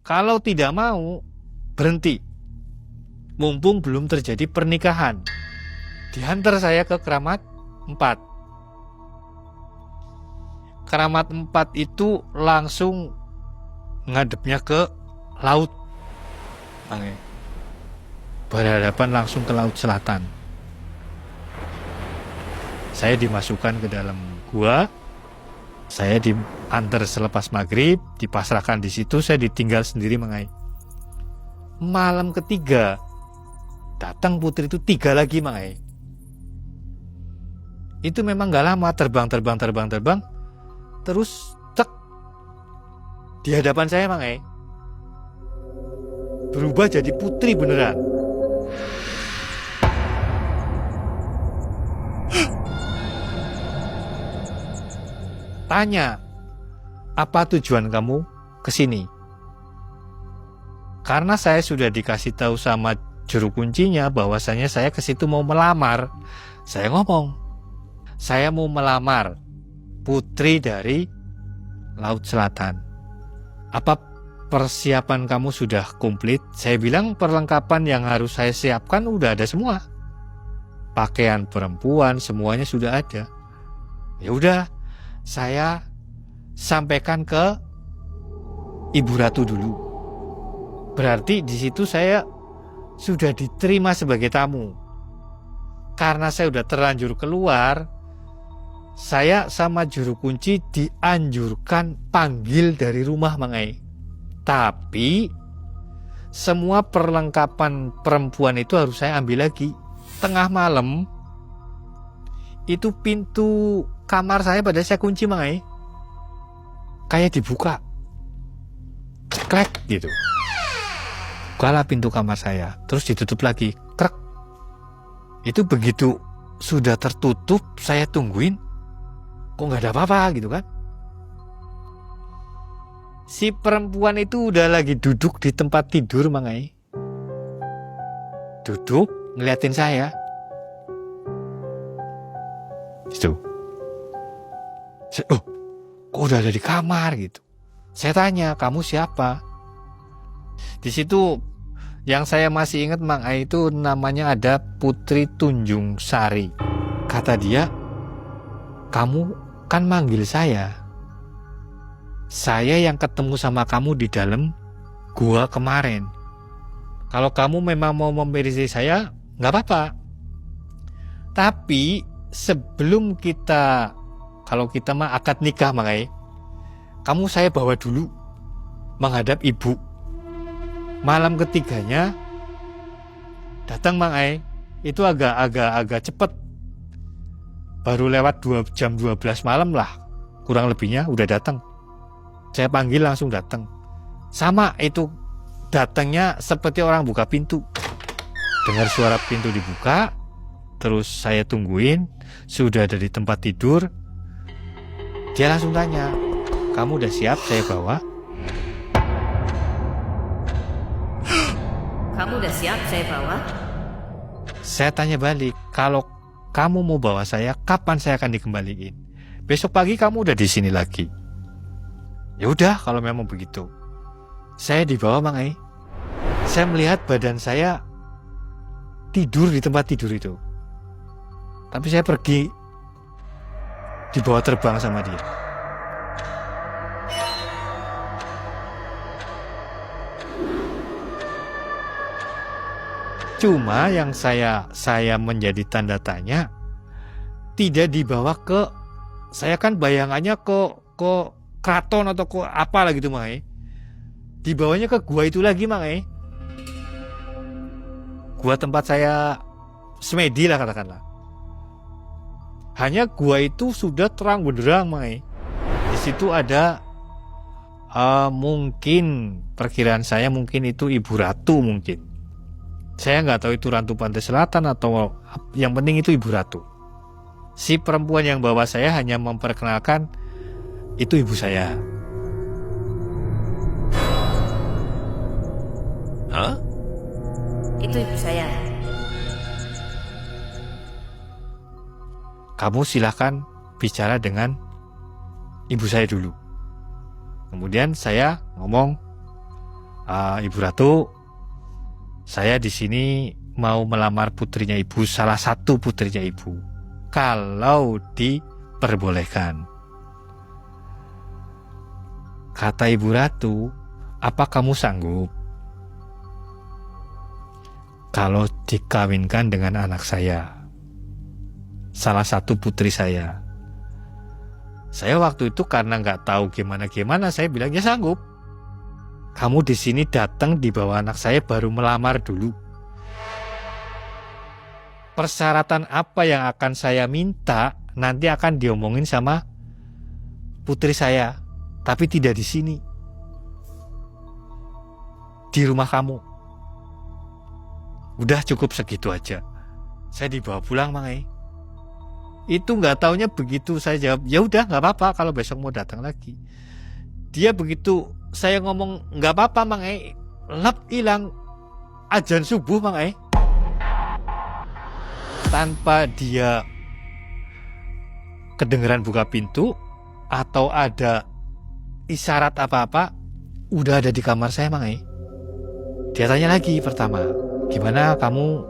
Kalau tidak mau, berhenti. Mumpung belum terjadi pernikahan. Diantar saya ke Keramat 4. Keramat 4 itu langsung ngadepnya ke laut. Berhadapan langsung ke laut selatan. Saya dimasukkan ke dalam gua. Saya diantar selepas maghrib, dipasrahkan di situ, saya ditinggal sendiri Mangai. Malam ketiga, datang putri itu 3 lagi Mangai. Itu memang gak lama, terbang. Terus, cek, di hadapan saya Mangai. Berubah jadi putri beneran. Tanya, apa tujuan kamu kesini? Karena saya sudah dikasih tahu sama juru kuncinya bahwasanya saya ke situ mau melamar. Saya ngomong, saya mau melamar putri dari Laut Selatan. Apa persiapan kamu sudah komplit? Saya bilang perlengkapan yang harus saya siapkan udah ada semua. Pakaian perempuan semuanya sudah ada. Ya udah, saya sampaikan ke Ibu Ratu dulu. Berarti di situ saya sudah diterima sebagai tamu. Karena saya udah terlanjur keluar, saya sama juru kunci dianjurkan panggil dari rumah Mangai. Tapi semua perlengkapan perempuan itu harus saya ambil lagi. Tengah malam itu pintu kamar saya pada saya kunci Mangai. Kayak dibuka. Klek gitu. Bukalah pintu kamar saya, terus ditutup lagi. Krek. Itu begitu sudah tertutup, saya tungguin. Kok nggak ada apa-apa gitu kan? Si perempuan itu udah lagi duduk di tempat tidur Mangai. Duduk ngeliatin saya. Itu. Oh, kok udah ada di kamar gitu. Saya tanya, kamu siapa? Di situ yang saya masih ingat Mangai itu namanya ada Putri Tunjung Sari. Kata dia, kamu kan manggil saya. Saya yang ketemu sama kamu di dalam gua kemarin. Kalau kamu memang mau memberisi saya, nggak apa-apa. Tapi sebelum kita, kalau kita mah akad nikah Mangai, kamu saya bawa dulu menghadap ibu. Malam ketiganya datang Mangai, itu agak cepet. Baru lewat 2 jam 12 malam lah, kurang lebihnya udah datang. Saya panggil langsung datang. Sama itu datangnya seperti orang buka pintu. Dengar suara pintu dibuka, terus saya tungguin, sudah ada di tempat tidur. Dia langsung tanya, kamu udah siap saya bawa? Kamu udah siap saya bawa? Saya tanya balik, kalau kamu mau bawa saya, kapan saya akan dikembaliin? Besok pagi kamu udah di sini lagi. Ya udah kalau memang begitu. Saya dibawa Mangai. Saya melihat badan saya tidur di tempat tidur itu. Tapi saya pergi dibawa terbang sama dia. Cuma yang saya menjadi tanda tanya, tidak dibawa ke, saya kan bayangannya ke keraton atau ke apa lah gitu Mangai. Dibawanya ke gua itu lagi Mangai. Gua tempat saya semedi lah katakanlah. Hanya gua itu sudah terang benderang Mangai. Di situ ada mungkin perkiraan saya mungkin itu Ibu Ratu mungkin. Saya nggak tahu itu Ratu Pantai Selatan atau yang penting itu Ibu Ratu. Si perempuan yang bawa saya hanya memperkenalkan itu ibu saya. Hah? Itu ibu saya. Kamu silahkan bicara dengan ibu saya dulu. Kemudian saya ngomong, Ibu Ratu, saya di sini mau melamar putrinya ibu, salah satu putrinya ibu, kalau diperbolehkan. Kata Ibu Ratu, apa kamu sanggup kalau dikawinkan dengan anak saya, salah satu putri saya? Saya waktu itu karena nggak tahu gimana, saya bilang ya sanggup. Kamu di sini datang di bawah anak saya baru melamar dulu. Persyaratan apa yang akan saya minta nanti akan diomongin sama putri saya, tapi tidak di sini, di rumah kamu. Udah cukup segitu aja. Saya dibawa pulang, Mang Ei. Itu nggak taunya begitu saya jawab, ya udah nggak apa-apa kalau besok mau datang lagi. Dia begitu saya ngomong nggak apa-apa, Mang Ei, lep hilang azan subuh, Mang Ei. Tanpa dia kedengeran buka pintu atau ada isyarat apa-apa, udah ada di kamar saya, Mang Ei. Dia tanya lagi pertama, gimana kamu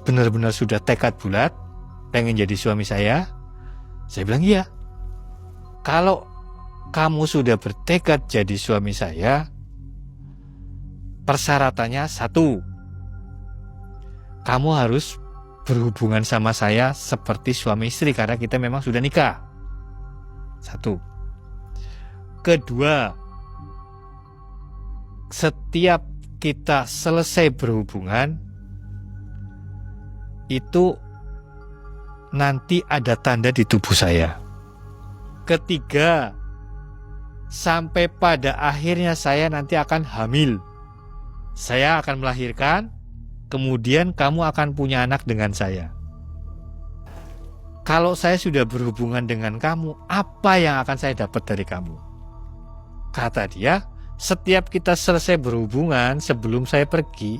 benar-benar sudah tekad bulat pengen jadi suami saya? Saya bilang iya. Kalau kamu sudah bertekad jadi suami saya, persyaratannya satu, kamu harus berhubungan sama saya seperti suami istri karena kita memang sudah nikah. Satu. Kedua, setiap kita selesai berhubungan, itu nanti ada tanda di tubuh saya. Ketiga, sampai pada akhirnya saya nanti akan hamil. Saya akan melahirkan, kemudian kamu akan punya anak dengan saya. Kalau saya sudah berhubungan dengan kamu, apa yang akan saya dapat dari kamu? Kata dia, setiap kita selesai berhubungan sebelum saya pergi,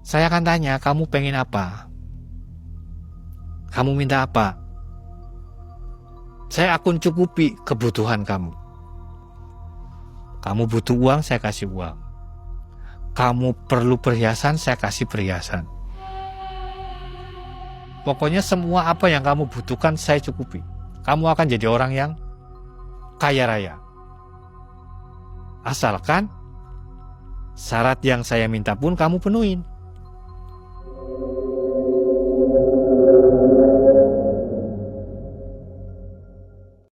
saya akan tanya, kamu pengen apa? Kamu minta apa? Saya akan cukupi kebutuhan kamu. Kamu butuh uang, saya kasih uang. Kamu perlu perhiasan, saya kasih perhiasan. Pokoknya semua apa yang kamu butuhkan, saya cukupi. Kamu akan jadi orang yang kaya raya. Asalkan syarat yang saya minta pun kamu penuhin.